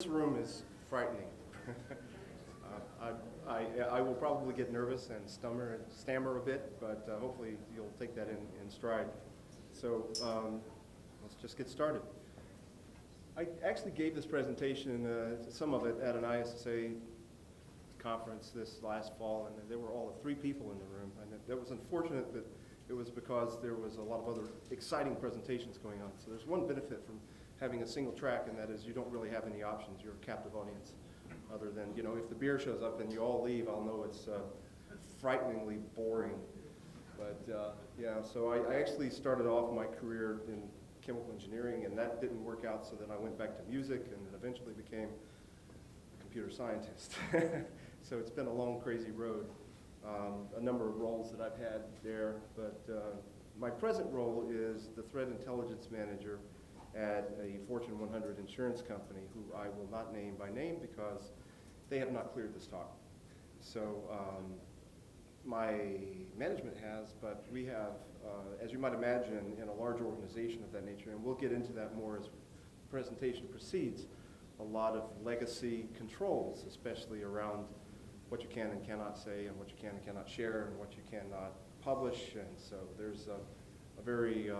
This room is frightening. I will probably get nervous and stammer a bit, but hopefully you'll take that in stride. So let's just get started. I actually gave this presentation, some of it, at an ISSA conference this last fall, and there were all 3 people in the room. And that was unfortunate that it was because there was a lot of other exciting presentations going on. So there's one benefit from having a single track, and that is you don't really have any options. You're a captive audience. Other than, you know, if the beer shows up and you all leave, I'll know it's frighteningly boring. But yeah, so I actually started off my career in chemical engineering, and that didn't work out, so then I went back to music and then eventually became a computer scientist. So it's been a long, crazy road. A number of roles that I've had there, but my present role is the threat intelligence manager at a Fortune 100 insurance company, who I will not name by name because they have not cleared this talk. So my management has, but we have, as you might imagine, in a large organization of that nature, and we'll get into that more as the presentation proceeds, a lot of legacy controls, especially around what you can and cannot say, and what you can and cannot share, and what you cannot publish. And so there's a very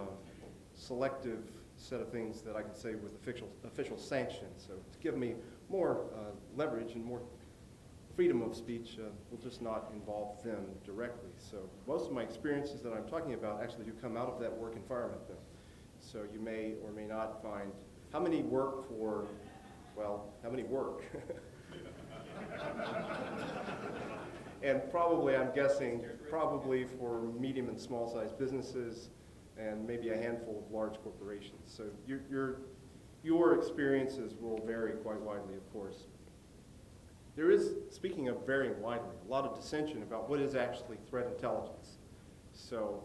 selective set of things that I can say with official sanction. So to give me more leverage and more freedom of speech will just not involve them directly. So most of my experiences that I'm talking about actually do come out of that work environment, though. So you may or may not find how many work for, well, how many work? And probably, I'm guessing, probably for medium and small sized businesses, and maybe a handful of large corporations. So your experiences will vary quite widely, of course. There is, speaking of varying widely, a lot of dissension about what is actually threat intelligence. So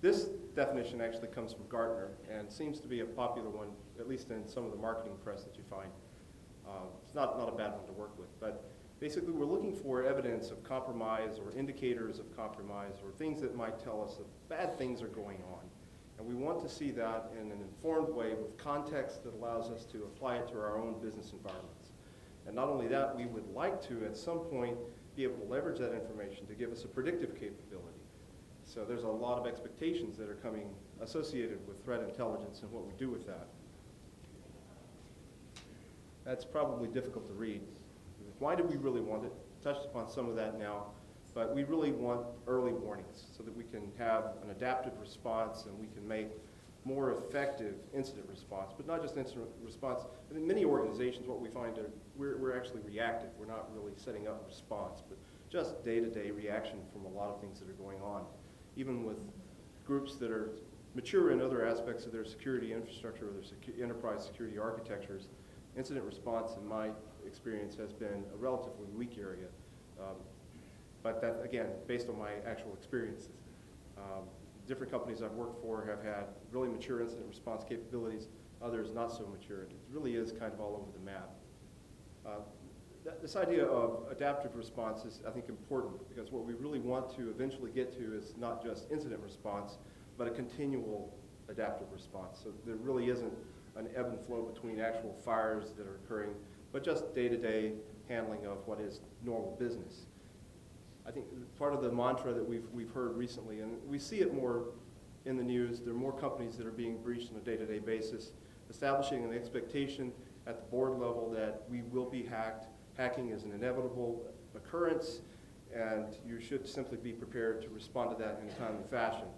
this definition actually comes from Gartner and seems to be a popular one, at least in some of the marketing press that you find. It's not a bad one to work with, but basically we're looking for evidence of compromise or indicators of compromise or things that might tell us that bad things are going on. And we want to see that in an informed way with context that allows us to apply it to our own business environments. And not only that, we would like to, at some point, be able to leverage that information to give us a predictive capability. So there's a lot of expectations that are coming associated with threat intelligence and what we do with that. That's probably difficult to read. Why do we really want it? Touched upon some of that now, but we really want early warnings so that we can have an adaptive response and we can make more effective incident response, but not just incident response. In many organizations, what we find is we're actually reactive. We're not really setting up a response, but just day-to-day reaction from a lot of things that are going on. Even with groups that are mature in other aspects of their security infrastructure or their enterprise security architectures, incident response, in my experience, has been a relatively weak area. But that, again, based on my actual experiences. Different companies I've worked for have had really mature incident response capabilities, others not so mature. It really is kind of all over the map. This idea of adaptive response is, I think, important because what we really want to eventually get to is not just incident response, but a continual adaptive response. So there really isn't an ebb and flow between actual fires that are occurring, but just day-to-day handling of what is normal business. I think part of the mantra that we've heard recently, and we see it more in the news, there are more companies that are being breached on a day-to-day basis, establishing an expectation at the board level that we will be hacked. Hacking is an inevitable occurrence, and you should simply be prepared to respond to that in a timely fashion.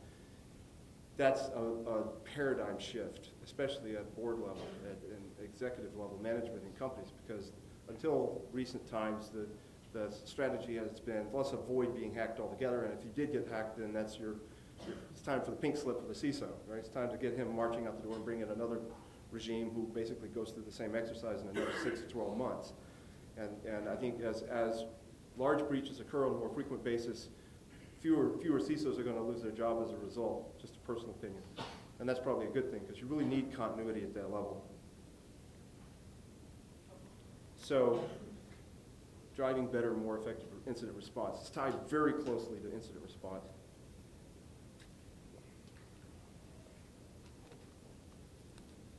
That's a paradigm shift, especially at board level, at executive level management in companies, because until recent times, the strategy has been, let's avoid being hacked altogether, and if you did get hacked, then it's time for the pink slip for the CISO, right? It's time to get him marching out the door and bring in another regime who basically goes through the same exercise in another 6 to 12 months. And I think as large breaches occur on a more frequent basis, fewer CISOs are going to lose their job as a result, just a personal opinion. And that's probably a good thing, because you really need continuity at that level. So, driving better, more effective incident response. It's tied very closely to incident response.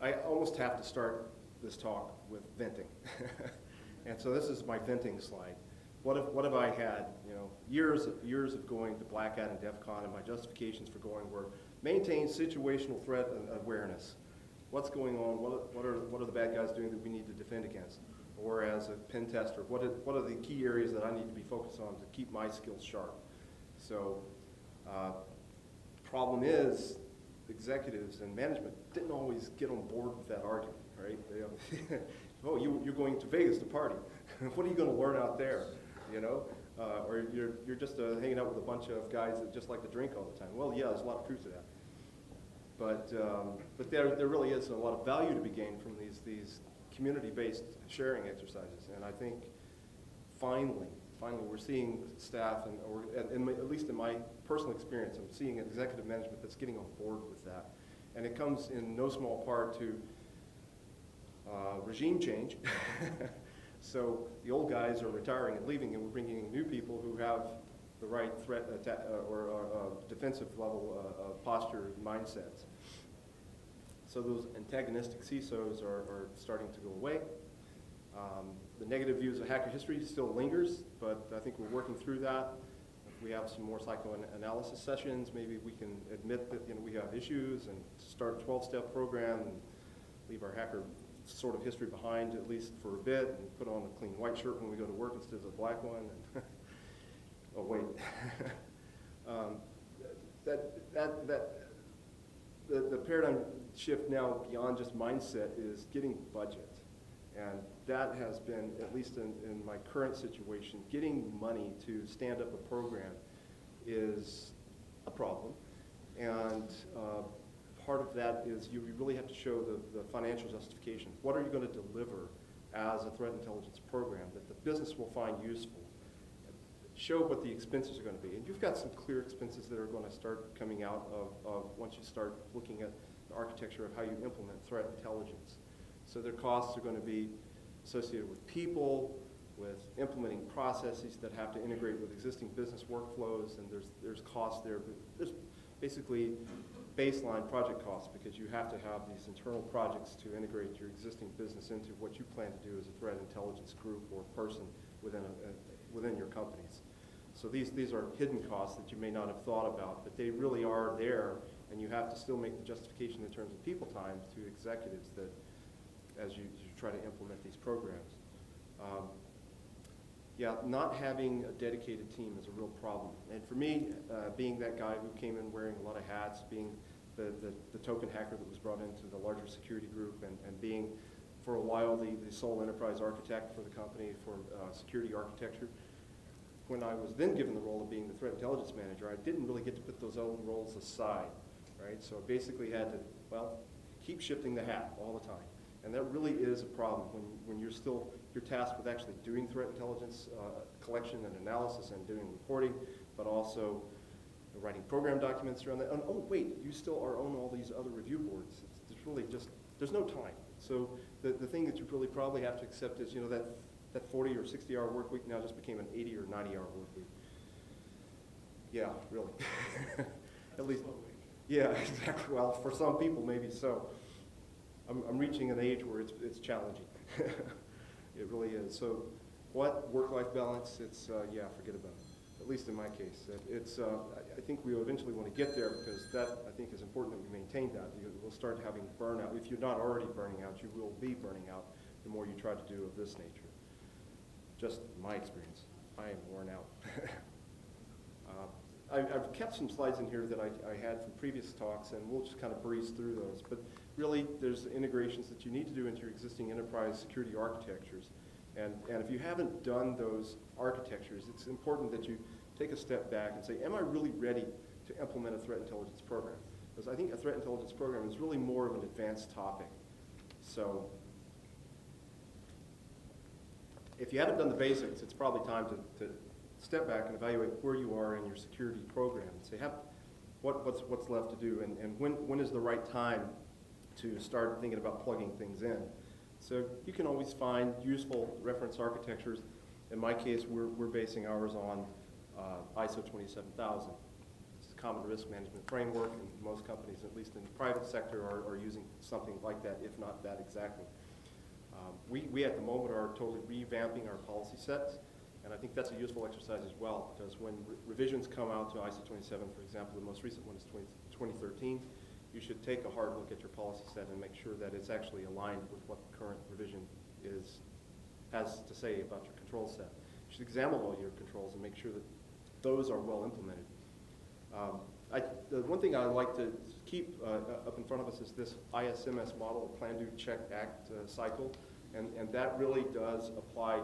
I almost have to start this talk with venting. And so this is my venting slide. What have I had? You know, years of going to Black Hat and DEF CON, and my justifications for going were maintain situational threat awareness. What's going on? What are the bad guys doing that we need to defend against? Or as a pen tester, what are the key areas that I need to be focused on to keep my skills sharp? So, problem is, executives and management didn't always get on board with that argument, right? They, oh, you're going to Vegas to party. What are you going to learn out there? You know, or you're just hanging out with a bunch of guys that just like to drink all the time. Well, yeah, there's a lot of truth to that. But there really is a lot of value to be gained from these community-based sharing exercises, and I think finally we're seeing staff, at least in my personal experience, I'm seeing executive management that's getting on board with that, and it comes in no small part to regime change. So the old guys are retiring and leaving, and we're bringing in new people who have the right threat or defensive level posture mindsets. So those antagonistic CISOs are starting to go away. The negative views of hacker history still lingers, but I think we're working through that. If we have some more psychoanalysis sessions, maybe we can admit that we have issues and start a 12-step program and leave our hacker sort of history behind, at least for a bit, and put on a clean white shirt when we go to work instead of a black one. And oh wait, the paradigm shift now beyond just mindset is getting budget, and that has been, at least in my current situation, getting money to stand up a program is a problem, and part of that is you really have to show the financial justification. What are you going to deliver as a threat intelligence program that the business will find useful? Show what the expenses are going to be. And you've got some clear expenses that are going to start coming out of once you start looking at the architecture of how you implement threat intelligence. So their costs are going to be associated with people, with implementing processes that have to integrate with existing business workflows, and there's costs there. But there's basically baseline project costs because you have to have these internal projects to integrate your existing business into what you plan to do as a threat intelligence group or person within your companies. So these are hidden costs that you may not have thought about, but they really are there, and you have to still make the justification in terms of people time to executives that as you try to implement these programs. Yeah, not having a dedicated team is a real problem. And for me, being that guy who came in wearing a lot of hats, being the token hacker that was brought into the larger security group, and being for a while the sole enterprise architect for the company for security architecture, when I was then given the role of being the threat intelligence manager, I didn't really get to put those old roles aside, right? So I basically had to, well, keep shifting the hat all the time. And that really is a problem when you're tasked with actually doing threat intelligence collection and analysis and doing reporting, but also writing program documents around that. And oh wait, you still are on all these other review boards. There's really just, there's no time. So the thing that you really probably have to accept is, that 40 or 60 hour work week now just became an 80 or 90 hour work week. Yeah, really. At least, yeah, exactly. Well, for some people maybe so. I'm reaching an age where it's challenging. It really is. So what work-life balance? It's, yeah, forget about it, at least in my case. I think we eventually want to get there because that, I think, is important that we maintain that. We'll start having burnout. If you're not already burning out, you will be burning out the more you try to do of this nature. Just my experience. I am worn out. I've kept some slides in here that I had from previous talks, and we'll just kind of breeze through those. But really, there's integrations that you need to do into your existing enterprise security architectures. And if you haven't done those architectures, it's important that you take a step back and say, am I really ready to implement a threat intelligence program? Because I think a threat intelligence program is really more of an advanced topic. So if you haven't done the basics, it's probably time to step back and evaluate where you are in your security program and say, what's left to do, and when is the right time to start thinking about plugging things in. So you can always find useful reference architectures. In my case, we're basing ours on ISO 27000. It's a common risk management framework, and most companies, at least in the private sector, are using something like that, if not that exactly. We at the moment are totally revamping our policy sets, and I think that's a useful exercise as well, because when revisions come out to ISO 27, for example, the most recent one is 2013, you should take a hard look at your policy set and make sure that it's actually aligned with what the current revision has to say about your control set. You should examine all your controls and make sure that those are well implemented. The one thing I like to keep up in front of us is this ISMS model, Plan, Do, Check, Act cycle, and that really does apply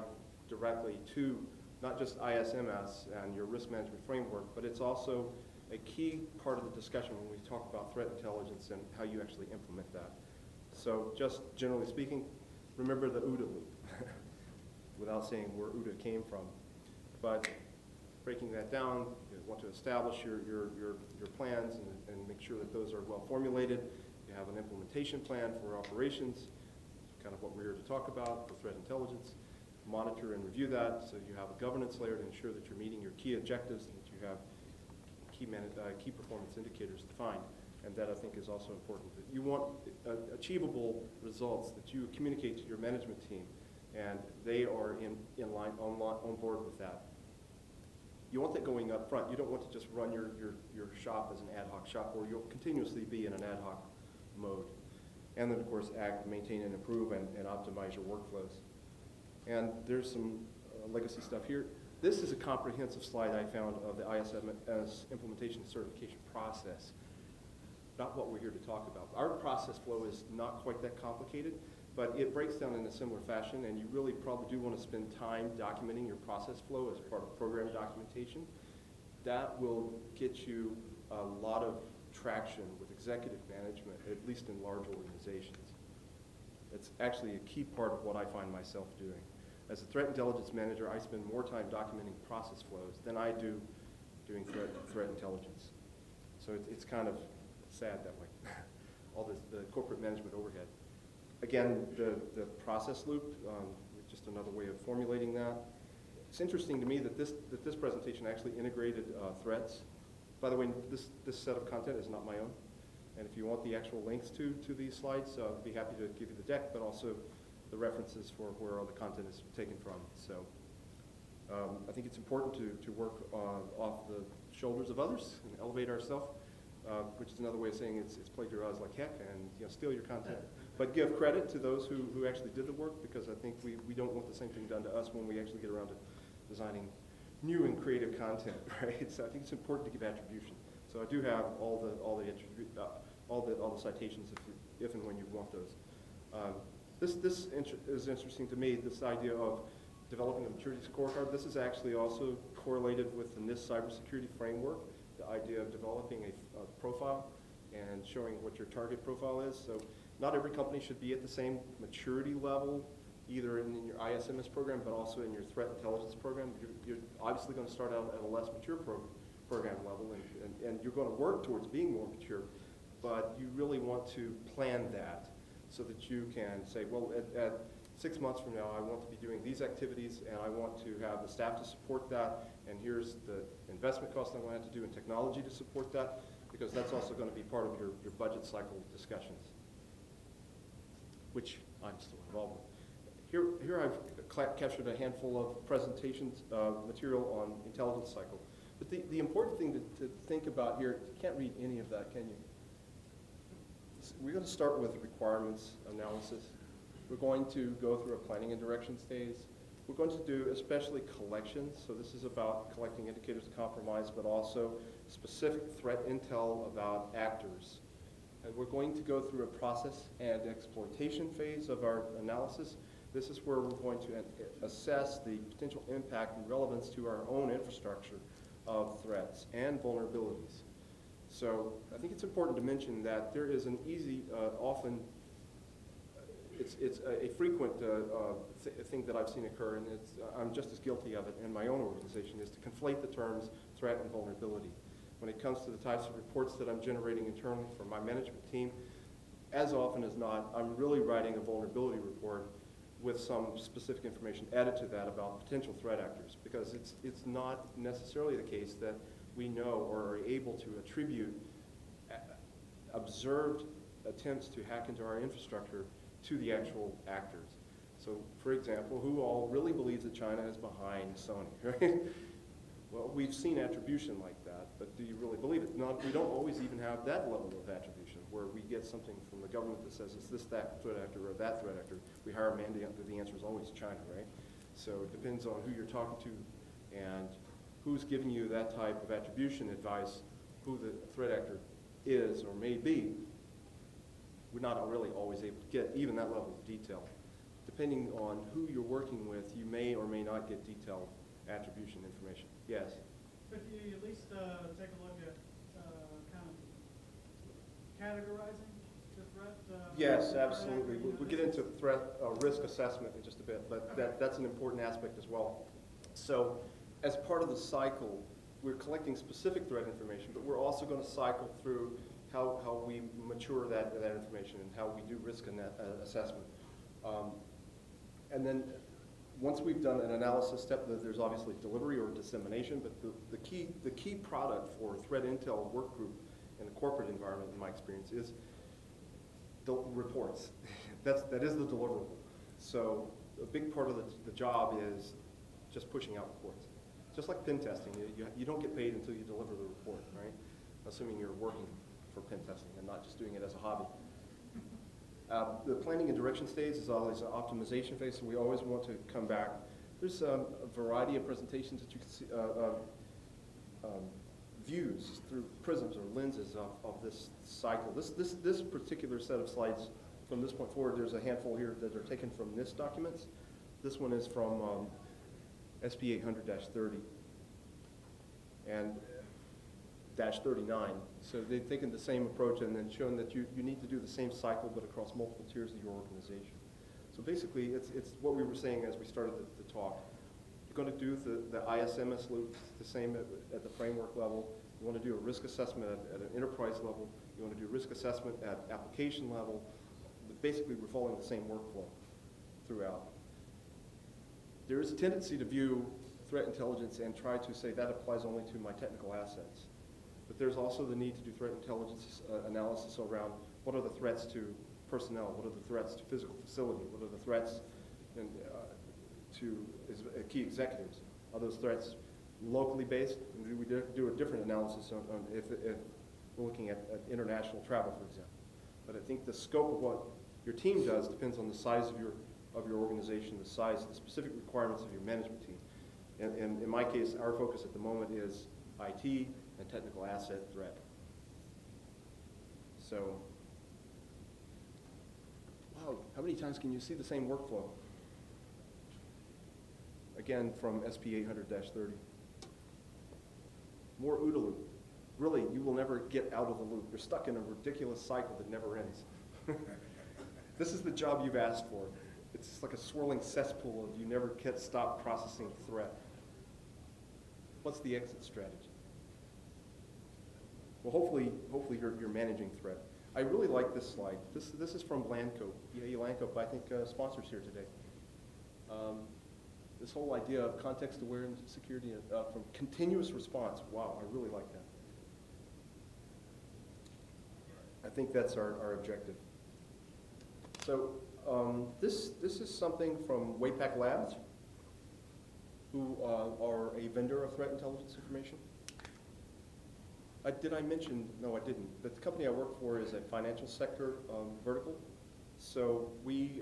directly to not just ISMS and your risk management framework, but it's also a key part of the discussion when we talk about threat intelligence and how you actually implement that. So just generally speaking, remember the OODA loop, without saying where OODA came from. But breaking that down, you want to establish your plans and make sure that those are well formulated. You have an implementation plan for operations, kind of what we're here to talk about, for threat intelligence. Monitor and review that so you have a governance layer to ensure that you're meeting your key objectives and that you have key performance indicators defined. And that I think is also important. That you want achievable results that you communicate to your management team, and they are in line on board with that. You want that going up front. You don't want to just run your shop as an ad hoc shop, or you'll continuously be in an ad hoc mode. And then, of course, act, maintain, and improve, and optimize your workflows. And there's some legacy stuff here. This is a comprehensive slide I found of the ISMS implementation certification process. Not what we're here to talk about. Our process flow is not quite that complicated, but it breaks down in a similar fashion, and you really probably do want to spend time documenting your process flow as part of program documentation. That will get you a lot of traction with executive management, at least in large organizations. It's actually a key part of what I find myself doing. As a threat intelligence manager, I spend more time documenting process flows than I do doing threat intelligence. So it's kind of sad that way, all the corporate management overhead. Again, the process loop, just another way of formulating that. It's interesting to me that this presentation actually integrated threats. By the way, this set of content is not my own. And if you want the actual links to these slides, I'd be happy to give you the deck, but also the references for where all the content is taken from. So I think it's important to work off the shoulders of others and elevate ourselves, which is another way of saying it's plagiarize like heck and steal your content. But give credit to those who actually did the work, because I think we don't want the same thing done to us when we actually get around to designing new and creative content, right? So I think it's important to give attribution. So I do have all the citations if and when you want those. This is interesting to me, this idea of developing a maturity scorecard. This is actually also correlated with the NIST cybersecurity framework, the idea of developing a profile and showing what your target profile is. So not every company should be at the same maturity level, either in your ISMS program, but also in your threat intelligence program. You're obviously going to start out at a less mature program level, and you're going to work towards being more mature, but you really want to plan that so that you can say, well, at 6 months from now, I want to be doing these activities, and I want to have the staff to support that, and here's the investment cost I'm going to have to do in technology to support that, because that's also going to be part of your budget cycle discussions, which I'm still involved with. Here I've captured a handful of presentations, material on intelligence cycle. But the important thing to think about here, you can't read any of that, can you? We're going to start with requirements analysis. We're going to go through a planning and directions phase. We're going to do especially collections. So this is about collecting indicators of compromise, but also specific threat intel about actors. And we're going to go through a process and exploitation phase of our analysis. This is where we're going to assess the potential impact and relevance to our own infrastructure of threats and vulnerabilities. So I think it's important to mention that there is an easy, often, it's a frequent thing that I've seen occur, and I'm just as guilty of it in my own organization, is to conflate the terms threat and vulnerability. When it comes to the types of reports that I'm generating internally for my management team, as often as not, I'm really writing a vulnerability report with some specific information added to that about potential threat actors, because it's not necessarily the case that we know or are able to attribute observed attempts to hack into our infrastructure to the actual actors. So, for example, who all really believes that China is behind Sony, right? Well, we've seen attribution like that, but do you really believe it? We don't always even have that level of attribution, where we get something from the government that says it's this, that threat actor, or that threat actor. We hire a mandate, the answer is always China, right? So it depends on who you're talking to and who's giving you that type of attribution advice, who the threat actor is or may be. We're not really always able to get even that level of detail. Depending on who you're working with, you may or may not get detailed attribution information. Yes? Could you at least take a look at kind of categorizing the threat? Yes, absolutely. We'll get into threat risk assessment in just a bit, but okay. That's an important aspect as well. So as part of the cycle, we're collecting specific threat information, but we're also going to cycle through how we mature that information and how we do risk assessment. And then once we've done an analysis step, there's obviously delivery or dissemination, but the key product for threat intel work group in the corporate environment, in my experience, is the reports. that is the deliverable. So a big part of the job is just pushing out reports. Just like pen testing, you don't get paid until you deliver the report, right? Assuming you're working for pen testing and not just doing it as a hobby. The planning and direction stage is always an optimization phase, so we always want to come back. There's a variety of presentations that you can see, views through prisms or lenses of this cycle. This particular set of slides, from this point forward, there's a handful here that are taken from NIST documents. This one is from SP 800-30 and -39. So they've taken the same approach and then shown that you need to do the same cycle but across multiple tiers of your organization. So basically, it's what we were saying as we started the talk. You're going to do the ISMS loop the same at the framework level. You want to do a risk assessment at an enterprise level. You want to do risk assessment at application level. But basically, we're following the same workflow throughout. There is a tendency to view threat intelligence and try to say that applies only to my technical assets. But there's also the need to do threat intelligence analysis around what are the threats to personnel, what are the threats to physical facility, what are the threats to key executives. Are those threats locally based? And do we do a different analysis on if we're looking at international travel, for example? But I think the scope of what your team does depends on the size of your organization, the size, the specific requirements of your management team. And in my case, our focus at the moment is IT and technical asset threat. So, wow, how many times can you see the same workflow? Again, from SP 800-30. More OODA loop. Really, you will never get out of the loop. You're stuck in a ridiculous cycle that never ends. This is the job you've asked for. It's like a swirling cesspool of you never can't stop processing threat. What's the exit strategy? Well, hopefully you're managing threat. I really like this slide. This is from Lanco. Yeah, Lanco, I think sponsors here today. This whole idea of context awareness and security from continuous response. Wow, I really like that. I think that's our objective. So this is something from Waypack Labs, who are a vendor of threat intelligence information. Did I mention? No, I didn't. But the company I work for is a financial sector vertical. So we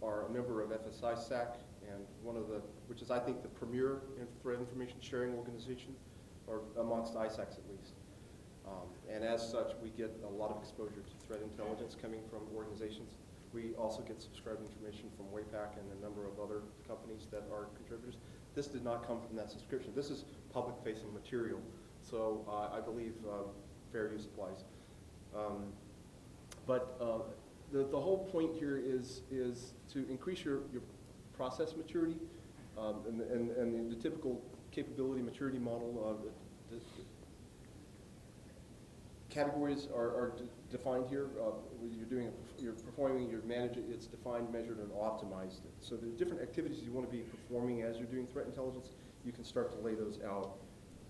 are a member of FSISAC, and which is I think the premier threat information sharing organization, or amongst ISACs at least. And as such, we get a lot of exposure to threat intelligence coming from organizations. We also get subscribed information from Waypack and a number of other companies that are contributors. This did not come from that subscription. This is public-facing material. So I believe fair use applies. But the whole point here is to increase your process maturity and the typical capability maturity model. The categories are defined here. You're performing, you're managing. It's defined, measured, and optimized. So the different activities you want to be performing as you're doing threat intelligence, you can start to lay those out.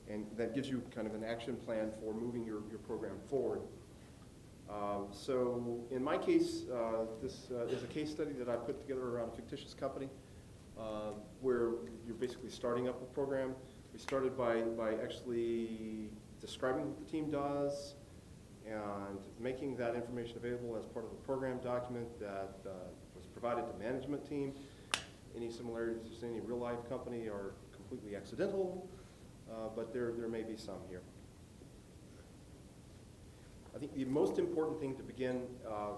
And that gives you kind of an action plan for moving your program forward. So in my case, this is a case study that I put together around a fictitious company where you're basically starting up a program. We started by actually describing what the team does and making that information available as part of a program document that was provided to management team. Any similarities to any real-life company are completely accidental, but there may be some here. I think the most important thing to begin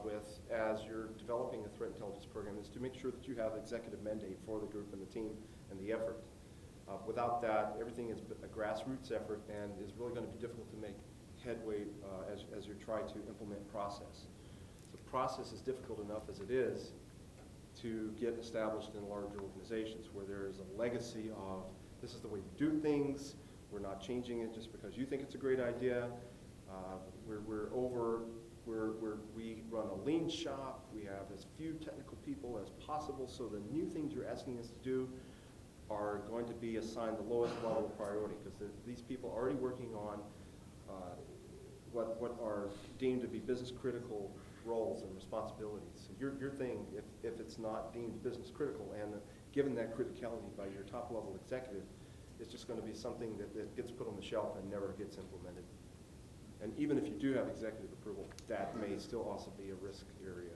with as you're developing a threat intelligence program is to make sure that you have executive mandate for the group and the team and the effort. Without that, everything is a grassroots effort and is really going to be difficult to make headway as you try to implement process. So process is difficult enough as it is to get established in larger organizations where there is a legacy of this is the way we do things, we're not changing it just because you think it's a great idea. We run a lean shop. We have as few technical people as possible, so the new things you're asking us to do are going to be assigned the lowest level of priority because these people are already working on what are deemed to be business critical roles and responsibilities. So your thing, if it's not deemed business critical and given that criticality by your top level executive, it's just going to be something that gets put on the shelf and never gets implemented. And even if you do have executive approval, that may still also be a risk area.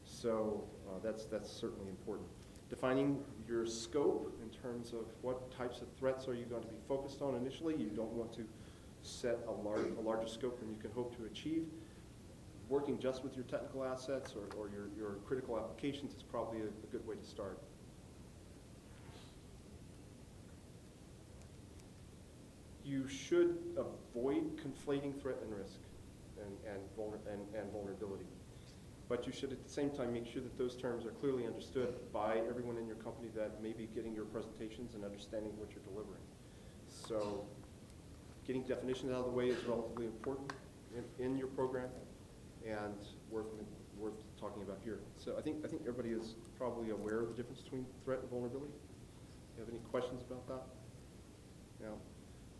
So that's certainly important. Defining your scope in terms of what types of threats are you going to be focused on initially. You don't want to set a larger scope than you can hope to achieve. Working just with your technical assets or your critical applications is probably a good way to start. You should avoid conflating threat and risk and vulnerability. But you should at the same time make sure that those terms are clearly understood by everyone in your company that may be getting your presentations and understanding what you're delivering. So getting definitions out of the way is relatively important in your program and worth talking about here. So I think everybody is probably aware of the difference between threat and vulnerability. Do you have any questions about that? Yeah.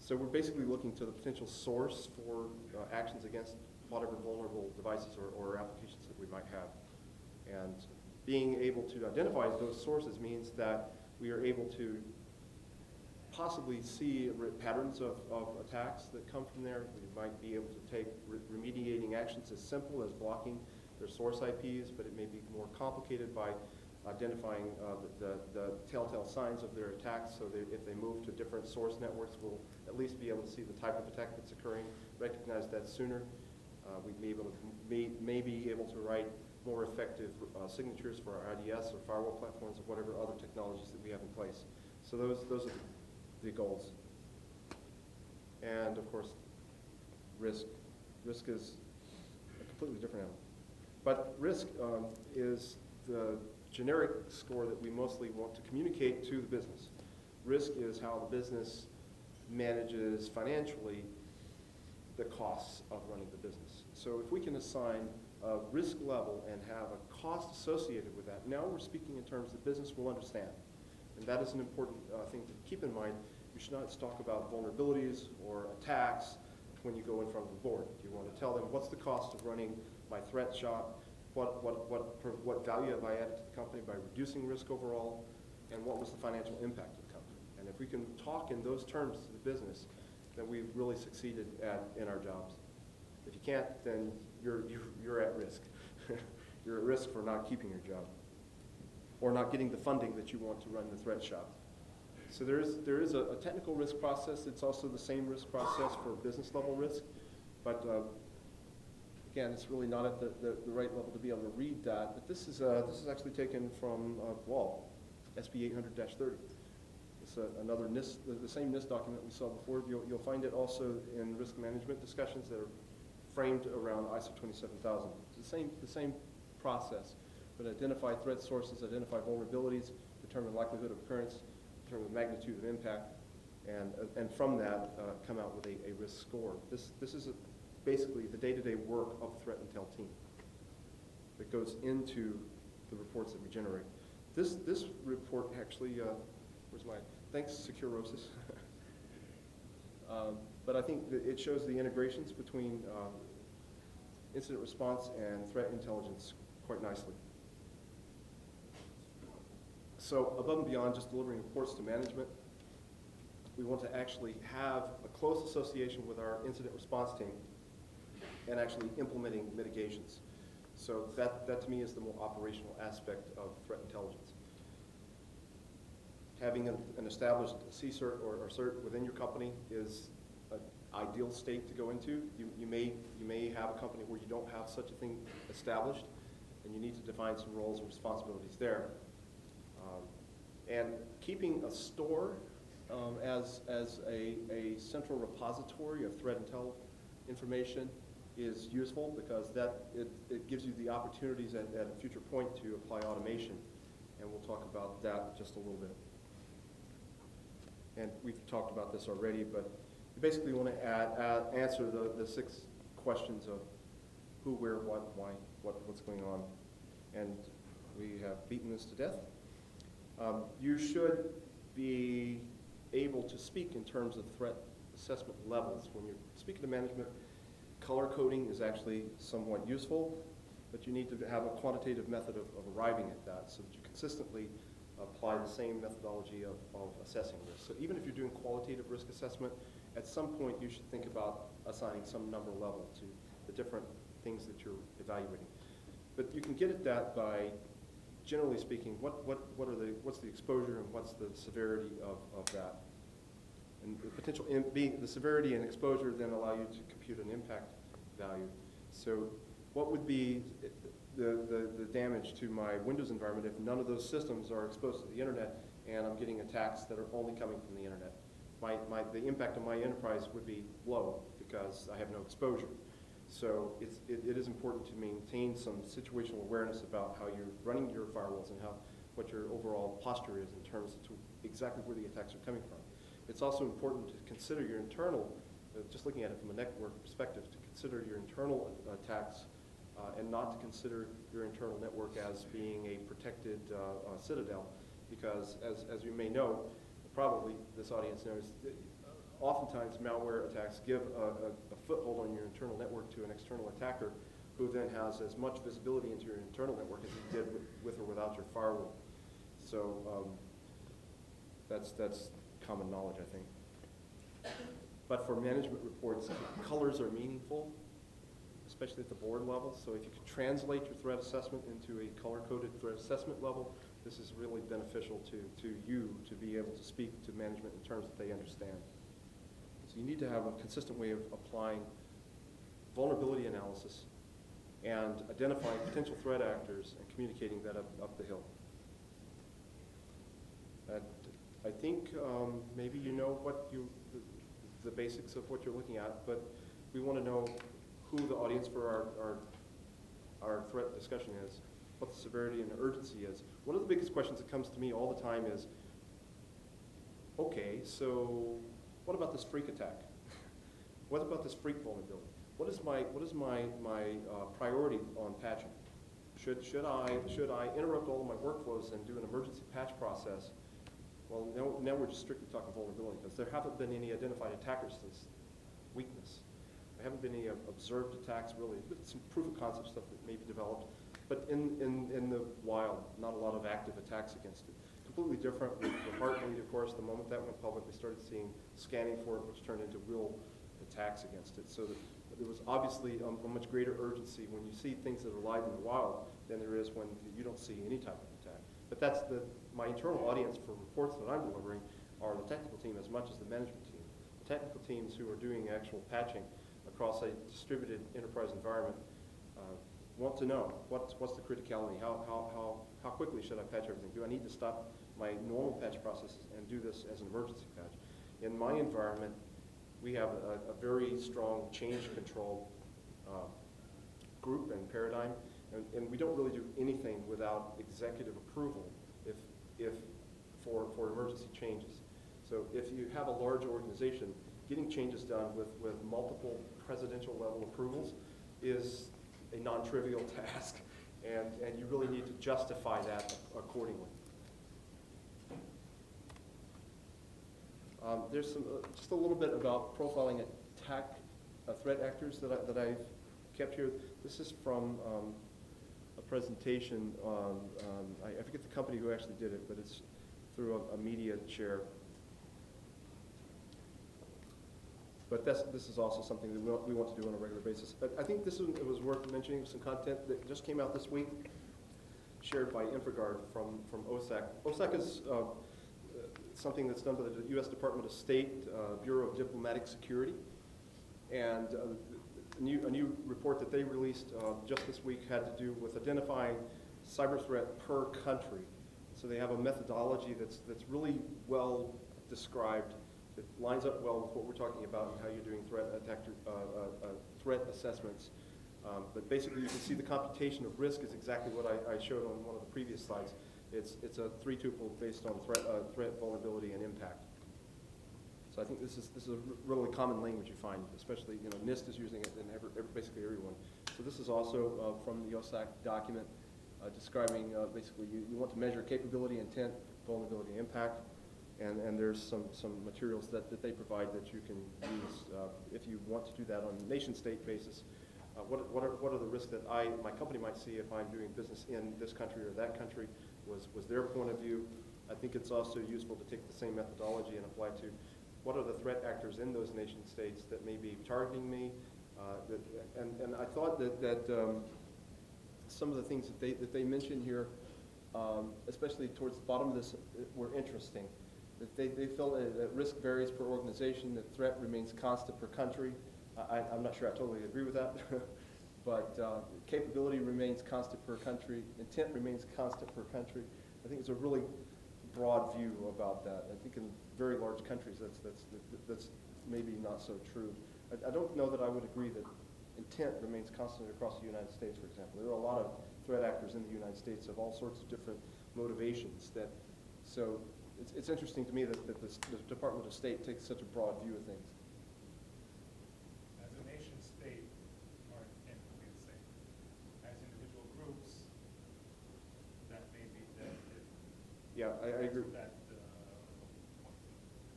So we're basically looking to the potential source for actions against whatever vulnerable devices or applications that we might have. And being able to identify those sources means that we are able to possibly see patterns of attacks that come from there. We might be able to take remediating actions as simple as blocking their source IPs, but it may be more complicated by identifying the telltale signs of their attacks so that if they move to different source networks, we'll at least be able to see the type of attack that's occurring, recognize that sooner. We may be able to write more effective signatures for our IDS or firewall platforms or whatever other technologies that we have in place. So those are the goals. And of course, risk. Risk is a completely different animal. But risk is the generic score that we mostly want to communicate to the business. Risk is how the business manages financially the costs of running the business. So if we can assign a risk level and have a cost associated with that, now we're speaking in terms the business will understand. And that is an important thing to keep in mind. You should not talk about vulnerabilities or attacks when you go in front of the board. You want to tell them what's the cost of running my threat shop, what value have I added to the company by reducing risk overall, and what was the financial impact of the company. And if we can talk in those terms to the business, then we've really succeeded in our jobs. If you can't, then you're at risk. You're at risk for not keeping your job or not getting the funding that you want to run the threat shop. So there is a technical risk process. It's also the same risk process for business level risk, but again, it's really not at the right level to be able to read that. But this is actually taken from WAL, SB 800-30. It's another NIST, the same NIST document we saw before. You'll find it also in risk management discussions that are framed around ISO 27000. It's the same process, but identify threat sources, identify vulnerabilities, determine likelihood of occurrence, determine the magnitude of impact, and from that come out with a risk score. This is basically the day-to-day work of the threat intel team that goes into the reports that we generate. This report actually, where's my, thanks Securosis. But I think that it shows the integrations between incident response and threat intelligence quite nicely. So above and beyond just delivering reports to management, we want to actually have a close association with our incident response team and actually implementing mitigations. So that to me is the more operational aspect of threat intelligence. Having an established CCERT or CERT within your company is an ideal state to go into. You may have a company where you don't have such a thing established, and you need to define some roles and responsibilities there. And keeping a store as a central repository of threat intel information is useful because it gives you the opportunities at a future point to apply automation. And we'll talk about that just a little bit. And we've talked about this already, but you basically want to answer the 6 questions of who, where, what, why, what's going on. And we have beaten this to death. You should be able to speak in terms of threat assessment levels. When you're speaking to management, color coding is actually somewhat useful, but you need to have a quantitative method of arriving at that so that you consistently apply the same methodology of assessing risk. So even if you're doing qualitative risk assessment, at some point you should think about assigning some number level to the different things that you're evaluating. But you can get at that by, generally speaking, what's the exposure and what's the severity of that. And the potential, the severity and exposure then allow you to compute an impact value. So what would be the damage to my Windows environment if none of those systems are exposed to the internet and I'm getting attacks that are only coming from the internet? The impact on my enterprise would be low because I have no exposure. So it is important to maintain some situational awareness about how you're running your firewalls and what your overall posture is in terms of exactly where the attacks are coming from. It's also important to consider your internal, just looking at it from a network perspective, to consider your internal attacks and not to consider your internal network as being a protected citadel, because as you may know, probably this audience knows, oftentimes malware attacks give a foothold on your internal network to an external attacker who then has as much visibility into your internal network as he did with or without your firewall. So that's common knowledge, I think. But for management reports, colors are meaningful, especially at the board level. So if you could translate your threat assessment into a color-coded threat assessment level, this is really beneficial to you to be able to speak to management in terms that they understand. So you need to have a consistent way of applying vulnerability analysis and identifying potential threat actors and communicating that up the hill. I think maybe you know the basics of what you're looking at, but we want to know who the audience for our threat discussion is, what the severity and the urgency is. One of the biggest questions that comes to me all the time is, okay, so what about this freak attack? What about this freak vulnerability? What is my priority on patching? Should I interrupt all of my workflows and do an emergency patch process? Well, now we're just strictly talking vulnerability because there haven't been any identified attackers to this weakness. There haven't been any observed attacks really. Some proof of concept stuff that may be developed, but in the wild, not a lot of active attacks against it. Completely different with Heartbleed, of course. The moment that went public, we started seeing scanning for it, which turned into real attacks against it. So there was obviously a much greater urgency when you see things that are live in the wild than there is when you don't see any type of attack. But that's my internal audience for reports that I'm delivering are the technical team as much as the management team. The technical teams who are doing actual patching across a distributed enterprise environment want to know what's the criticality, how quickly should I patch everything? Do I need to stop my normal patch processes and do this as an emergency patch? In my environment, we have a very strong change control group and paradigm, and we don't really do anything without executive approval if for emergency changes. So if you have a large organization, getting changes done with multiple presidential level approvals is a non-trivial task, and you really need to justify that accordingly. There's just a little bit about profiling threat actors that I've kept here. This is from a presentation on, I forget the company who actually did it, but it's through a media share. But this is also something that we want to do on a regular basis. But I think it was worth mentioning some content that just came out this week, shared by InfraGard from OSAC. OSAC is something that's done by the U.S. Department of State, Bureau of Diplomatic Security. And a new report that they released just this week had to do with identifying cyber threat per country. So they have a methodology that's really well described. It lines up well with what we're talking about and how you're doing threat assessments. But basically, you can see the computation of risk is exactly what I showed on one of the previous slides. It's a 3-tuple based on threat, vulnerability, and impact. So I think this is a really common language you find, especially NIST is using it, and basically everyone. So this is also from the OSAC document describing basically you want to measure capability, intent, vulnerability, and impact. And there's some materials that they provide that you can use if you want to do that on a nation-state basis. What are the risks that my company might see if I'm doing business in this country or that country? Was their point of view? I think it's also useful to take the same methodology and apply to what are the threat actors in those nation-states that may be targeting me. And I thought that some of the things that they mentioned here, especially towards the bottom of this, were interesting. That they felt that risk varies per organization, that threat remains constant per country. I'm not sure I totally agree with that, but capability remains constant per country, intent remains constant per country. I think it's a really broad view about that. I think in very large countries that's maybe not so true. I don't know that I would agree that intent remains constant across the United States, for example. There are a lot of threat actors in the United States of all sorts of different motivations. So it's interesting to me that the Department of State takes such a broad view of things. As a nation state, our intent will be the same. As individual groups, that may be that. Yeah, I agree.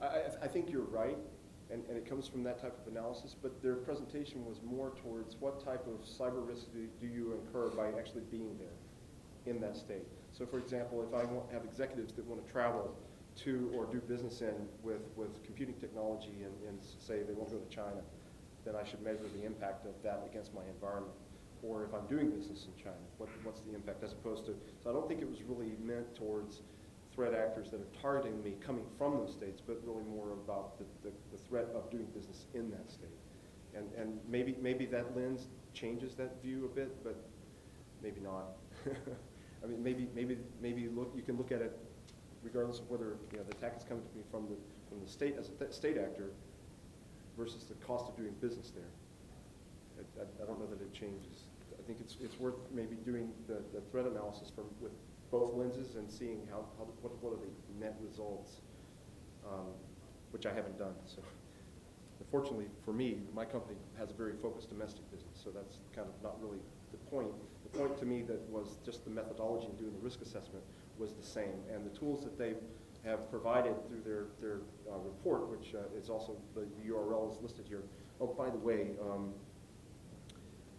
I think you're right, and it comes from that type of analysis, but their presentation was more towards what type of cyber risk do you incur by actually being there in that state. So for example, if I have executives that want to travel to or do business with computing technology and say they want to go to China, then I should measure the impact of that against my environment. Or if I'm doing business in China, what's the impact as opposed to, so I don't think it was really meant towards threat actors that are targeting me coming from those states, but really more about the threat of doing business in that state. And maybe that lens changes that view a bit, but maybe not. I mean, maybe you can look at it regardless of whether the attack is coming to me from the state as a state actor versus the cost of doing business there. I don't know that it changes. I think it's worth maybe doing the threat analysis with both lenses and seeing what are the net results, which I haven't done. So, unfortunately for me, my company has a very focused domestic business, so that's kind of not really the point. The point to me that was just the methodology in doing the risk assessment was the same, and the tools that they have provided through their report, which is also the URL is listed here. Oh, by the way,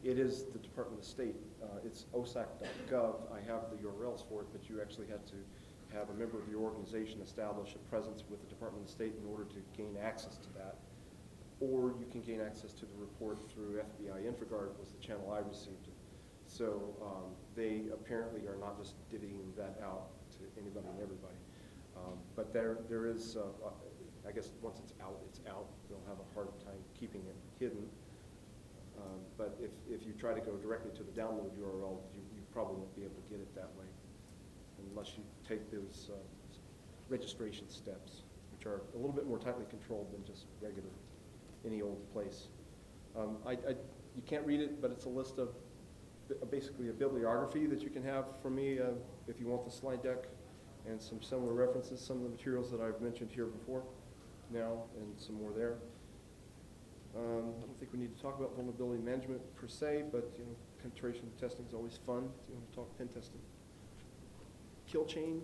it is the Department of State. It's osac.gov. I have the URLs for it, but you actually had to have a member of your organization establish a presence with the Department of State in order to gain access to that. Or you can gain access to the report through FBI InfraGard was the channel I received it. So they apparently are not just divvying that out to anybody and everybody. But there is, I guess once it's out, it's out. They'll have a hard time keeping it hidden. But if you try to go directly to the download URL, you probably won't be able to get it that way unless you take those registration steps, which are a little bit more tightly controlled than just regular, any old place. You can't read it, but it's a list of basically a bibliography that you can have from me if you want the slide deck and some similar references, some of the materials that I've mentioned here before now and some more there. I don't think we need to talk about vulnerability management per se, but penetration testing is always fun. Do you want to talk pen testing? Kill chain,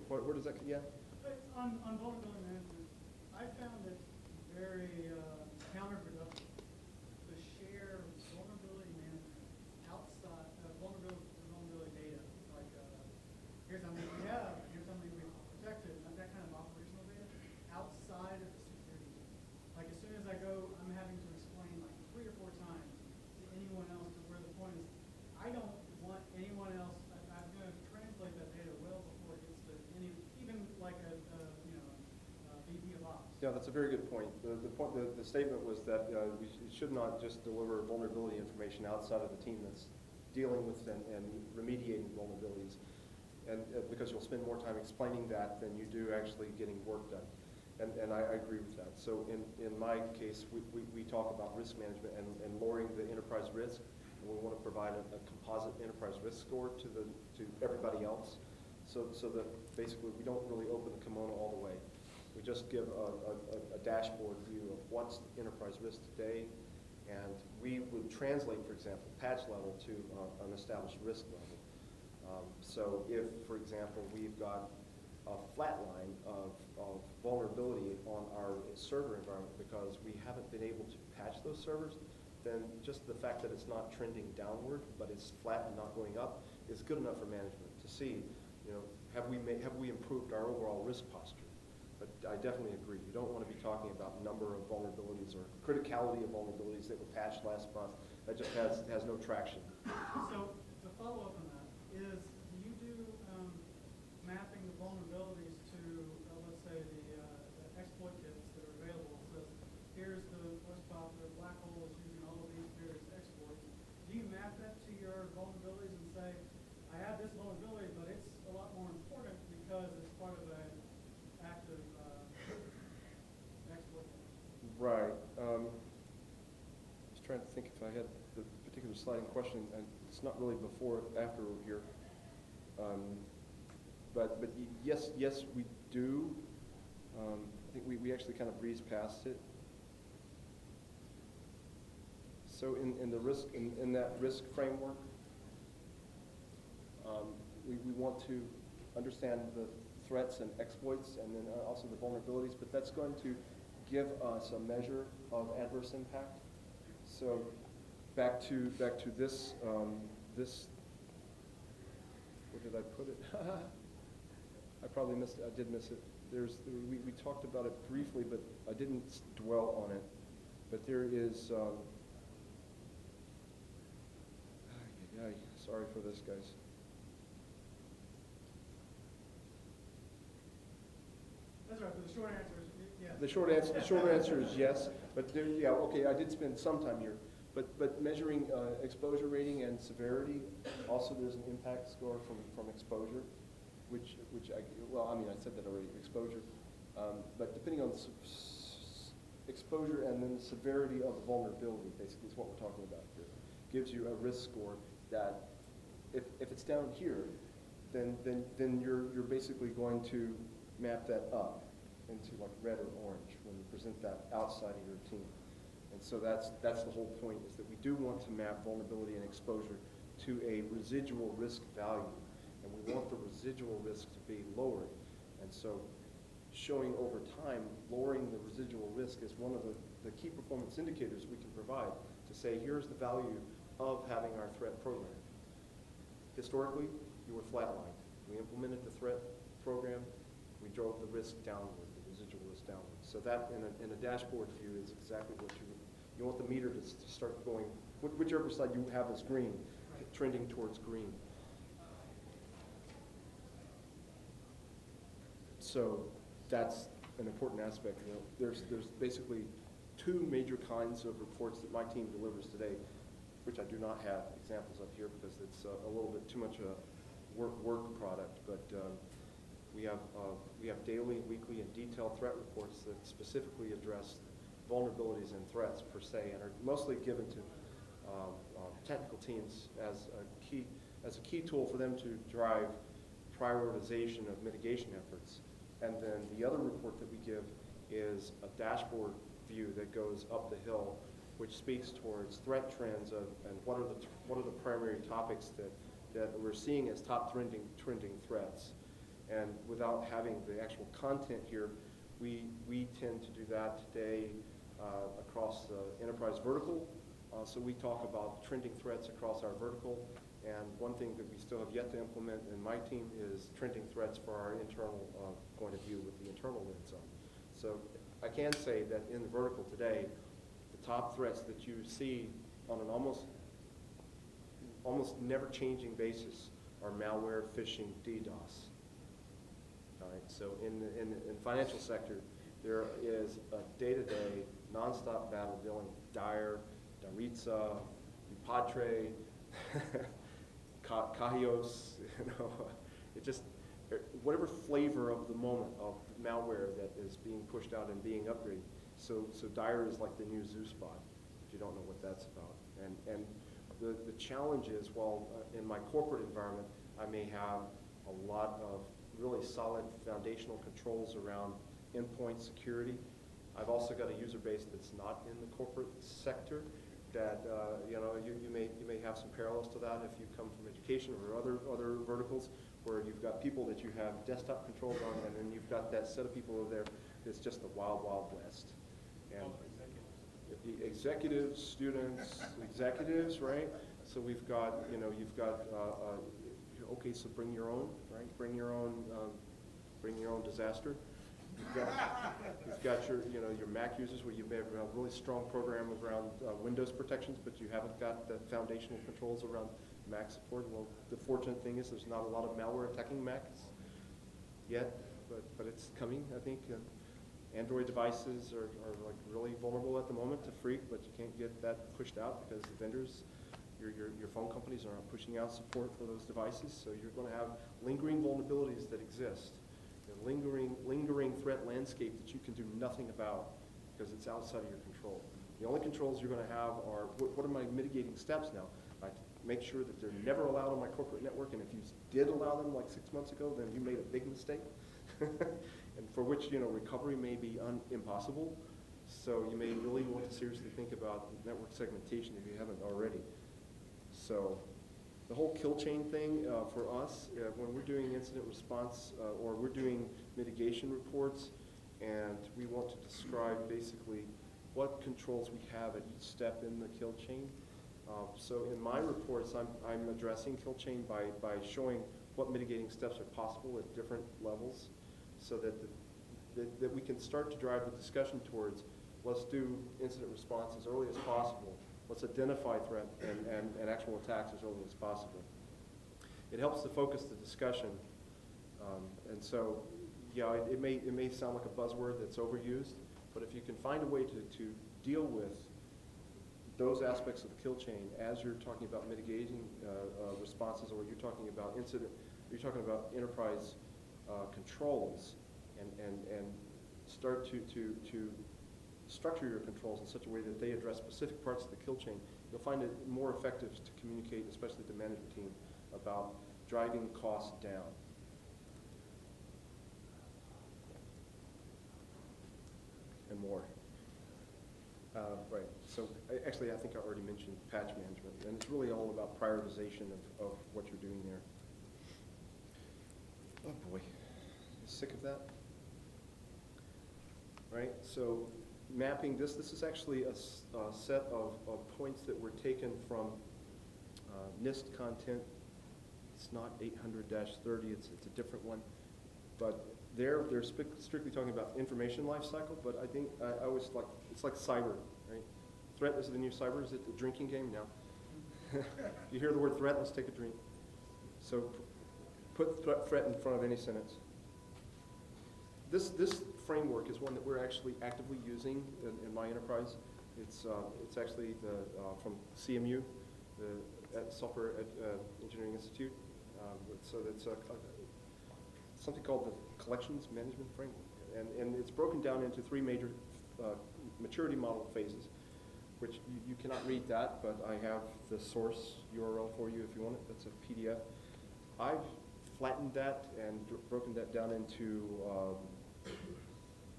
where does that get? Yeah. On vulnerability management, I found it very counterproductive to share vulnerability Yeah, that's a very good point. The statement was that we should not just deliver vulnerability information outside of the team that's dealing with and remediating vulnerabilities, and because you'll spend more time explaining that than you do actually getting work done. And I agree with that. So in my case, we talk about risk management and lowering the enterprise risk, and we want to provide a composite enterprise risk score to everybody else, so that basically we don't really open the kimono all the way. We just give a dashboard view of what's the enterprise risk today, and we would translate, for example, patch level to an established risk level. So if, for example, we've got a flat line of vulnerability on our server environment because we haven't been able to patch those servers, then just the fact that it's not trending downward, but it's flat and not going up, is good enough for management to see, have we improved our overall risk posture? But I definitely agree. You don't want to be talking about number of vulnerabilities or criticality of vulnerabilities that were patched last month. That just has no traction. So to follow up on that, do you do mapping the vulnerabilities to, let's say, the exploit kits that are available? It says, here's the most popular black hole is using all of these various exploits. Do you map that to your vulnerabilities and say, I have this vulnerability, but it's a lot more important because it's part of an active exploit kit? Right. I was trying to think if I had the particular slide in question, and it's not really before or after here. But yes, we do. I think we actually kind of breezed past it. So in the risk in that risk framework, we want to understand the threats and exploits, and then also the vulnerabilities. But that's going to give us a measure of adverse impact. So back to this this. Where did I put it? I probably missed it. I did miss it. We talked about it briefly, but I didn't dwell on it. But there is. Sorry for this, guys. That's right. But the short answer is yes. The short answer is yes. But there, yeah, okay. I did spend some time here. But measuring exposure rating and severity, also there's an impact score from exposure, which I said that already, exposure. But depending on exposure and then the severity of the vulnerability, basically is what we're talking about here, gives you a risk score that if it's down here, then you're basically going to map that up into like red or orange when you present that outside of your team. And so that's the whole point, is that we do want to map vulnerability and exposure to a residual risk value. And we want the residual risk to be lowered. And so showing over time, lowering the residual risk is one of the key performance indicators we can provide to say, here's the value of having our threat program. Historically, you were flatlined. We implemented the threat program. We drove the risk downward, the residual risk downward. So that in a dashboard view is exactly what you want the meter to start going, whichever side you have as green, trending towards green. So that's an important aspect. There's basically two major kinds of reports that my team delivers today, which I do not have examples of here because it's a little bit too much a work product. But we have daily, weekly, and detailed threat reports that specifically address vulnerabilities and threats per se, and are mostly given to technical teams as a key tool for them to drive prioritization of mitigation efforts. And then the other report that we give is a dashboard view that goes up the hill, which speaks towards threat trends and what are the primary topics that we're seeing as top trending threats. And without having the actual content here, we tend to do that today across the enterprise vertical. So we talk about trending threats across our vertical. And one thing that we still have yet to implement in my team is trending threats for our internal point of view with the internal lens on. So I can say that in the vertical today, the top threats that you see on an almost never changing basis are malware, phishing, DDoS. All right. So in the financial sector, There is a day-to-day, nonstop battle dealing with Dire, Daritza, Upatre, Cahios, it just, whatever flavor of the moment of malware that is being pushed out and being upgraded. So Dire is like the new ZooSpot, if you don't know what that's about. And the challenge is, while in my corporate environment, I may have a lot of really solid foundational controls around endpoint security. I've also got a user base that's not in the corporate sector that you may have some parallels to that if you come from education or other verticals where you've got people that you have desktop controls on, and then you've got that set of people over there that's just the wild, wild west. And executives, students, executives, right? So we've got, you've got, okay, so bring your own, right? Bring your own disaster. You've got your Mac users where you may have a really strong program around Windows protections, but you haven't got the foundational controls around Mac support. Well, the fortunate thing is there's not a lot of malware attacking Macs yet, but it's coming, I think. Android devices are like really vulnerable at the moment to Freak, but you can't get that pushed out because the vendors, your phone companies aren't pushing out support for those devices, so you're going to have lingering vulnerabilities that exist. Lingering threat landscape that you can do nothing about because it's outside of your control. The only controls you're going to have are, what are my mitigating steps now? I make sure that they're never allowed on my corporate network, and if you did allow them like 6 months ago, then you made a big mistake, and for which recovery may be impossible. So you may really want to seriously think about network segmentation if you haven't already. So the whole kill chain thing for us, when we're doing incident response or we're doing mitigation reports, and we want to describe basically what controls we have at each step in the kill chain. So in my reports, I'm addressing kill chain by showing what mitigating steps are possible at different levels, so that we can start to drive the discussion towards, let's do incident response as early as possible. Let's identify threat and actual attacks as early as possible. It helps to focus the discussion, and so, yeah, it may sound like a buzzword that's overused, but if you can find a way to deal with those aspects of the kill chain as you're talking about mitigating responses, or you're talking about you're talking about enterprise controls, and start to structure your controls in such a way that they address specific parts of the kill chain, you'll find it more effective to communicate, especially the management team, about driving costs down. And more. Right, so actually I think I already mentioned patch management, and it's really all about prioritization of what you're doing there. Oh boy, sick of that? Right, so mapping this is actually a set of points that were taken from NIST content. It's not 800-30, it's a different one. But they're strictly talking about information lifecycle, but I think I always like, it's like cyber, right? Threat is the new cyber. Is it the drinking game now? You hear the word threat, let's take a drink. So put threat in front of any sentence. This framework is one that we're actually actively using in my enterprise. It's actually from CMU, the Software Engineering Institute. So that's something called the Collections Management Framework, and it's broken down into 3 major maturity model phases, which you cannot read that, but I have the source URL for you if you want it. That's a PDF. I've flattened that and broken that down into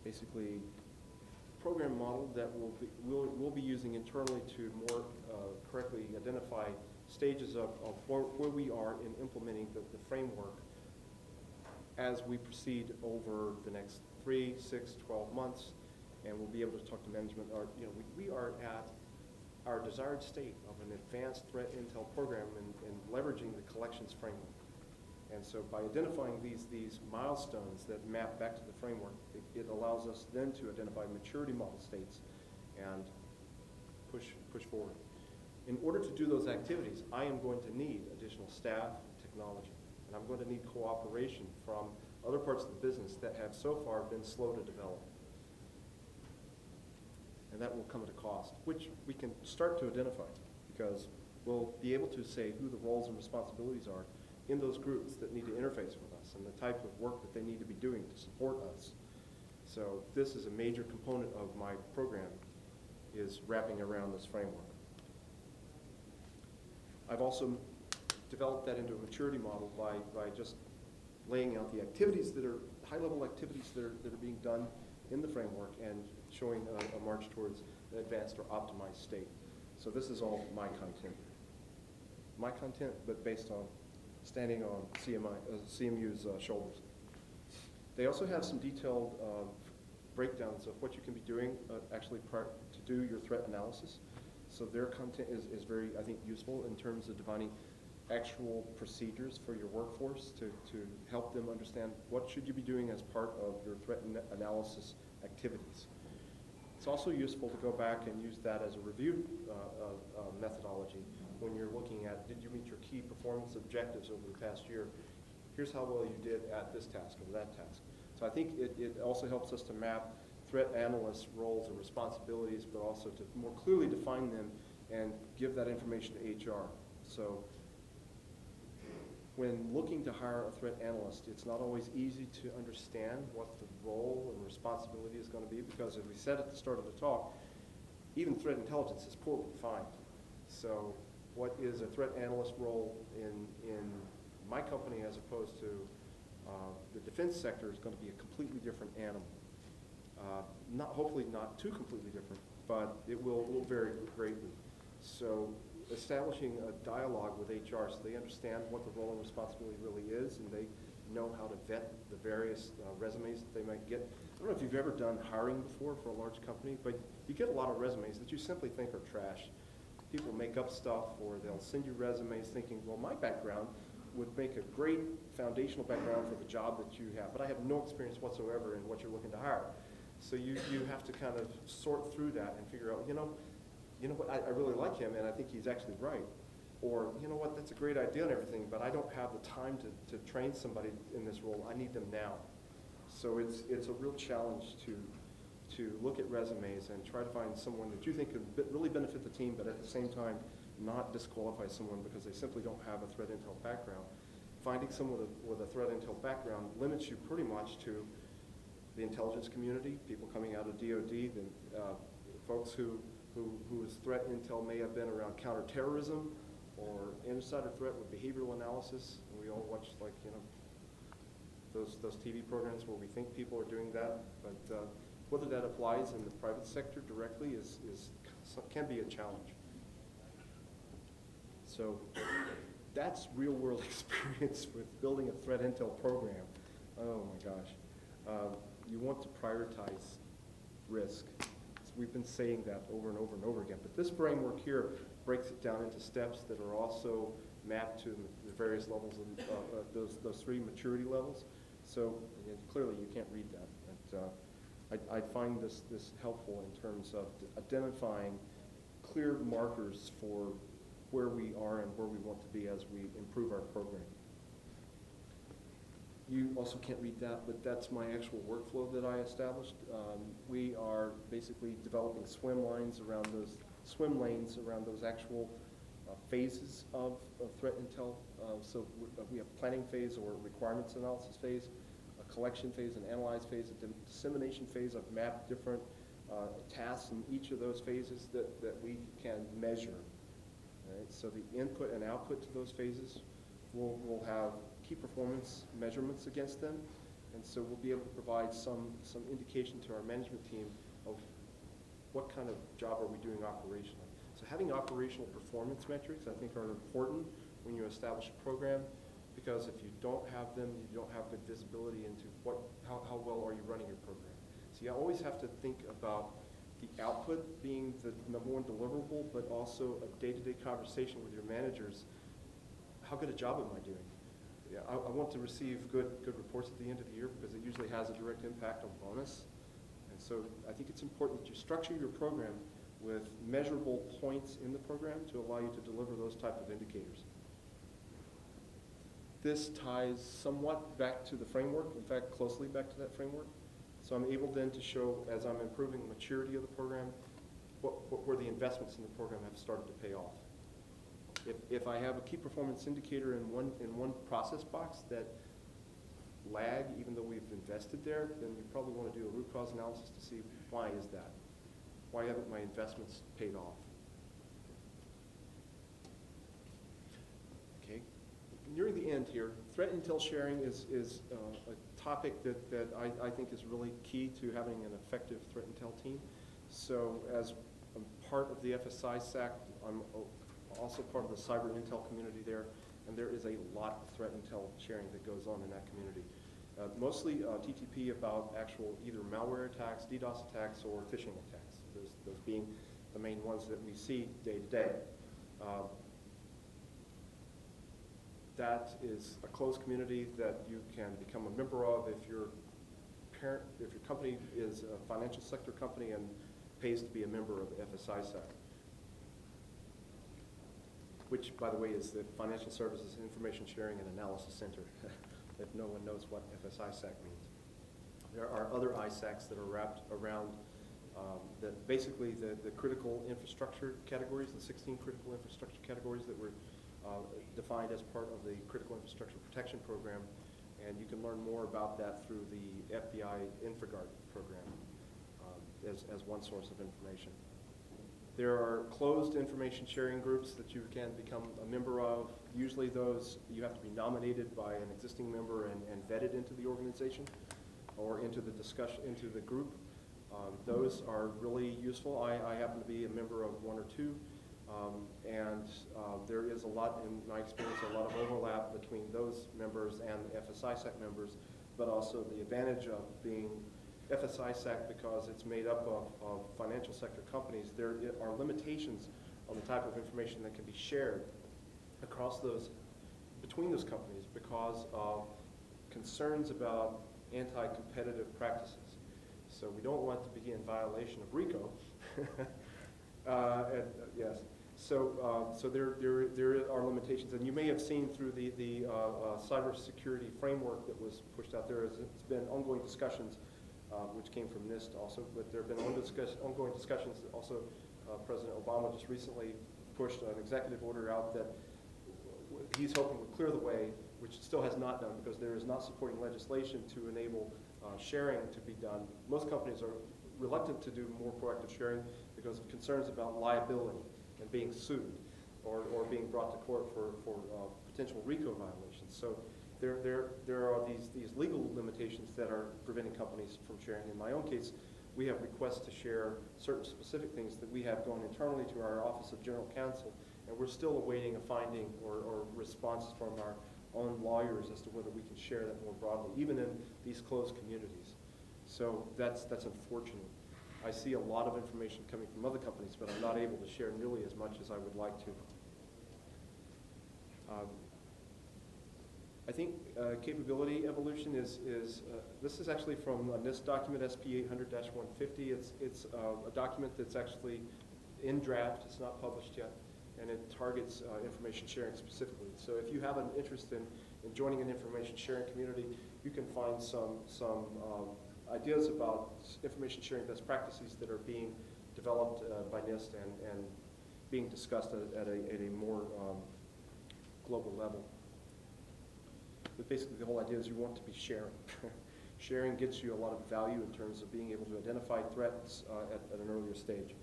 basically program model that we'll be using internally to more correctly identify stages of where we are in implementing the framework as we proceed over the next 3, 6, 12 months, and we'll be able to talk to management. We are at our desired state of an advanced threat intel program and leveraging the collections framework. And so by identifying these milestones that map back to the framework, it allows us then to identify maturity model states and push forward. In order to do those activities, I am going to need additional staff and technology, and I'm going to need cooperation from other parts of the business that have so far been slow to develop. and that will come at a cost, which we can start to identify, because we'll be able to say who the roles and responsibilities are in those groups that need to interface with us and the type of work that they need to be doing to support us. So this is a major component of my program, is wrapping around this framework. I've also developed that into a maturity model by just laying out the activities that are, high-level activities that are being done in the framework and showing a march towards an advanced or optimized state. So this is all my content. My content, but based on standing on CMU's shoulders. They also have some detailed breakdowns of what you can be doing actually to do your threat analysis. So their content is very, I think, useful in terms of defining actual procedures for your workforce to help them understand what should you be doing as part of your threat analysis activities. It's also useful to go back and use that as a review methodology when you're looking at, did you meet your key performance objectives over the past year? Here's how well you did at this task or that task. So I think it also helps us to map threat analysts' roles and responsibilities, but also to more clearly define them and give that information to HR. So when looking to hire a threat analyst, it's not always easy to understand what the role and responsibility is going to be, because as we said at the start of the talk, even threat intelligence is poorly defined. So what is a threat analyst role in my company as opposed to the defense sector is going to be a completely different animal. Hopefully not too completely different, but it will vary greatly. So establishing a dialogue with HR so they understand what the role and responsibility really is, and they know how to vet the various resumes that they might get. I don't know if you've ever done hiring before for a large company, but you get a lot of resumes that you simply think are trash. People make up stuff, or they'll send you resumes thinking, well, my background would make a great foundational background for the job that you have, but I have no experience whatsoever in what you're looking to hire. So you have to kind of sort through that and figure out, you know what, I really like him and I think he's actually right. Or, you know what, that's a great idea and everything, but I don't have the time to train somebody in this role. I need them now. So it's a real challenge to look at resumes and try to find someone that you think could really benefit the team, but at the same time not disqualify someone because they simply don't have a threat intel background. Finding someone with a threat intel background limits you pretty much to the intelligence community, people coming out of DOD, the folks whose threat intel may have been around counterterrorism or insider threat with behavioral analysis. And we all watch, like, those TV programs where we think people are doing that, but whether that applies in the private sector directly can be a challenge. So that's real world experience with building a threat intel program. Oh my gosh. You want to prioritize risk. So we've been saying that over and over and over again. But this framework here breaks it down into steps that are also mapped to the various levels of those three maturity levels. So again, clearly you can't read that. But I find this helpful in terms of identifying clear markers for where we are and where we want to be as we improve our program. You also can't read that, but that's my actual workflow that I established. We are basically developing swim lanes around those actual phases of threat intel. So we have planning phase or requirements analysis phase, a collection phase, an analyze phase, a dissemination phase. I've mapped different tasks in each of those phases that we can measure. Right? So the input and output to those phases will have key performance measurements against them, and so we'll be able to provide some indication to our management team of what kind of job are we doing operationally. So having operational performance metrics, I think, are important when you establish a program, because if you don't have them, you don't have good visibility into how well are you running your program. So you always have to think about the output being the number one deliverable, but also a day-to-day conversation with your managers. How good a job am I doing? Yeah, I want to receive good reports at the end of the year, because it usually has a direct impact on bonus. And so I think it's important that you structure your program with measurable points in the program to allow you to deliver those type of indicators. This ties somewhat back to the framework, in fact, closely back to that framework. So I'm able then to show, as I'm improving the maturity of the program, where the investments in the program have started to pay off. If I have a key performance indicator in one process box that lag, even though we've invested there, then you probably want to do a root cause analysis to see why is that? Why haven't my investments paid off? Okay, nearing the end here, threat intel sharing is a topic that I think is really key to having an effective threat intel team. So as a part of the FSISAC, I'm also part of the cyber intel community there, and there is a lot of threat intel sharing that goes on in that community. Mostly TTP about actual either malware attacks, DDoS attacks, or phishing attacks, those being the main ones that we see day to day. That is a closed community that you can become a member of if your company is a financial sector company and pays to be a member of FSISAC, which, by the way, is the Financial Services Information Sharing and Analysis Center, if no one knows what FSISAC means. There are other ISACs that are wrapped around basically the critical infrastructure categories, the 16 critical infrastructure categories that were defined as part of the Critical Infrastructure Protection Program, and you can learn more about that through the FBI InfraGuard program as one source of information. There are closed information sharing groups that you can become a member of. Usually those, you have to be nominated by an existing member and vetted into the organization or into the discussion, into the group. Those are really useful. I happen to be a member of one or two, and there is a lot, in my experience, a lot of overlap between those members and the FSISAC members, but also the advantage of being FSISAC, because it's made up of financial sector companies, there are limitations on the type of information that can be shared across between those companies because of concerns about anti-competitive practices. So we don't want to be in violation of RICO. Yes. So there are limitations, and you may have seen through the cybersecurity framework that was pushed out there. It's been ongoing discussions, which came from NIST also, but there have been ongoing discussions. Also, President Obama just recently pushed an executive order out that he's hoping would clear the way, which it still has not done because there is not supporting legislation to enable sharing to be done. Most companies are reluctant to do more proactive sharing because of concerns about liability and being sued or being brought to court for potential RICO violations. So there are these legal limitations that are preventing companies from sharing. In my own case, we have requests to share certain specific things that we have going internally to our Office of General Counsel, and we're still awaiting a finding or responses from our own lawyers as to whether we can share that more broadly, even in these closed communities. So that's unfortunate. I see a lot of information coming from other companies, but I'm not able to share nearly as much as I would like to. I think capability evolution is this is actually from a NIST document, SP 800-150. It's a document that's actually in draft. It's not published yet, and it targets information sharing specifically. So if you have an interest in joining an information sharing community, you can find some ideas about information sharing best practices that are being developed by NIST and being discussed at a more global level. But basically the whole idea is you want to be sharing. Sharing gets you a lot of value in terms of being able to identify threats at an earlier stage.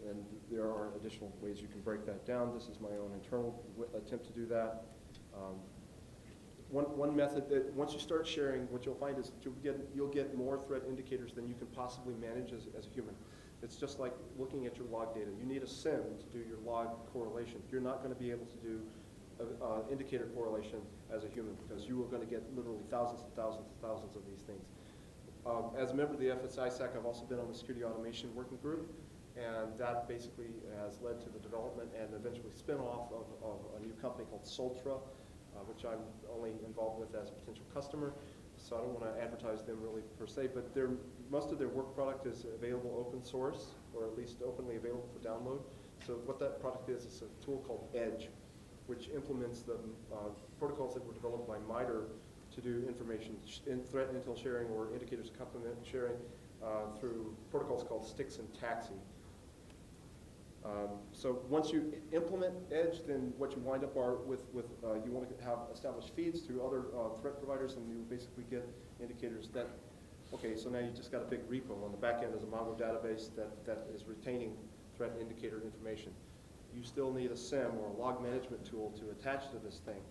And there are additional ways you can break that down. This is my own internal attempt to do that. One method that once you start sharing, what you'll find is you'll get more threat indicators than you can possibly manage as a human. It's just like looking at your log data. You need a SIM to do your log correlation. You're not going to be able to do indicator correlation as a human because you are going to get literally thousands and thousands and thousands of these things. As a member of the FSISAC, I've also been on the security automation working group, and that basically has led to the development and eventually spin-off of a new company called Soltra, which I'm only involved with as a potential customer. So I don't want to advertise them really per se, but most of their work product is available open source, or at least openly available for download. So what that product is a tool called Edge, which implements the protocols that were developed by MITRE to do threat intel sharing or indicators complement sharing through protocols called STIX and TAXI. So once you implement Edge, then what you wind up are with you want to have established feeds to other threat providers, and you basically get indicators that, okay, so now you just got a big repo. On the back end is a Mongo database that is retaining threat indicator information. You still need a SIM or a log management tool to attach to this thing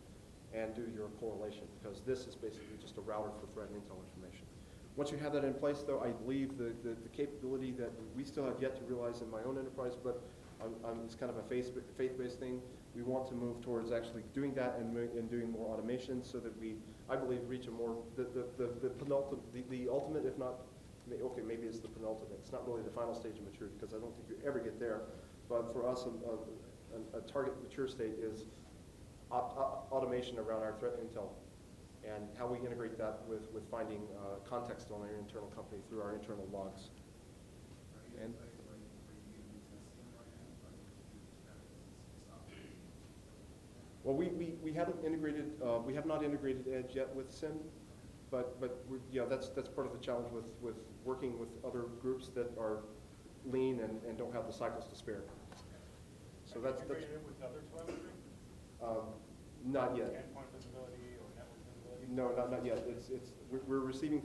and do your correlation, because this is basically just a router for threat intel information. Once you have that in place, though, I believe the capability that we still have yet to realize in my own enterprise, but it's kind of a faith-based thing. We want to move towards actually doing that and doing more automation so that we, I believe, reach a more, the penultimate, the ultimate, if not, okay, maybe it's the penultimate. It's not really the final stage of maturity, because I don't think you ever get there. But for us, a target mature state is automation around our threat intel and how we integrate that with finding context on our internal company through our internal logs. And well, we haven't integrated, we have not integrated Edge yet with SIM, but yeah, that's part of the challenge with working with other groups that are lean and don't have the cycles to spare. So that's integrated with other telemetry? Not yet. Endpoint visibility or network visibility? No, not yet. We're receiving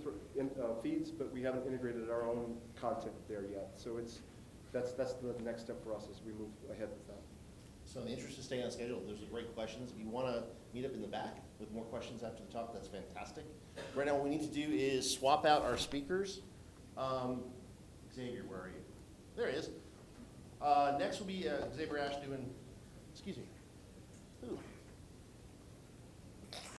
feeds, but we haven't integrated our own content there yet. So that's the next step for us as we move ahead with that. So in the interest of staying on schedule, those are great questions. If you want to meet up in the back with more questions after the talk, that's fantastic. Right now what we need to do is swap out our speakers. Xavier, where are you? There he is. Next will be Xavier Ash doing, excuse me.